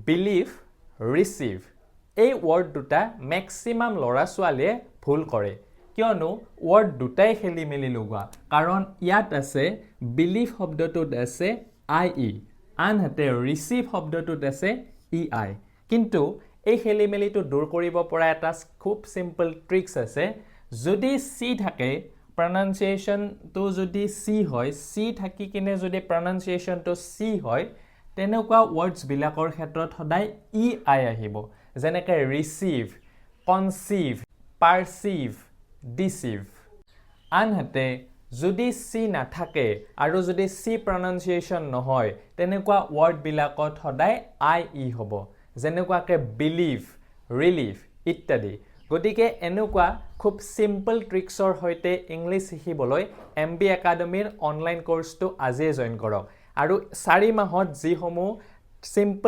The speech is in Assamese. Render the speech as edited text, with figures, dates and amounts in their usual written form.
বিলিভ ৰিচিভ এই ৱৰ্ড দুটা মেক্সিমাম ল'ৰা ছোৱালীয়ে ভুল কৰে কিয়নো ৱৰ্ড দুটাই খেলি মেলি লগোৱা কাৰণ ইয়াত আছে বিলিভ শব্দটোত আছে আই আনহাতে ৰিচিভ শব্দটোত আছে আই কিন্তু এই খেলি মেলিটো দূৰ কৰিব পৰা এটা খুব সিম্পল ট্ৰিক্স আছে যদি সি থাকে pronunciationটো যদি সি হয় সি থাকি কিনে যদি pronunciationটো সি হয় তেনেকুৱা words বিলাকৰ ক্ষেত্ৰত সদায় আই আহিব যেনেকৈ receive conceive perceive deceive আনহাতে যদি সি নাথাকে আৰু যদি সি pronunciation নহয় তেনেকুৱা word বিলাকত সদায় ই হ'ব যেনেকুৱাকে believe relieve ইত্যাদি গতিকে এনেকুৱা খুব সিম্পল ট্ৰিক্সৰ হৈতে ইংলিশ শিকিবলৈ MB একাডেমীৰ অনলাইন কোৰ্সটো আজিয়ে জয়েন কৰক আৰু 4 মাহত যি সমূহ সিম্পল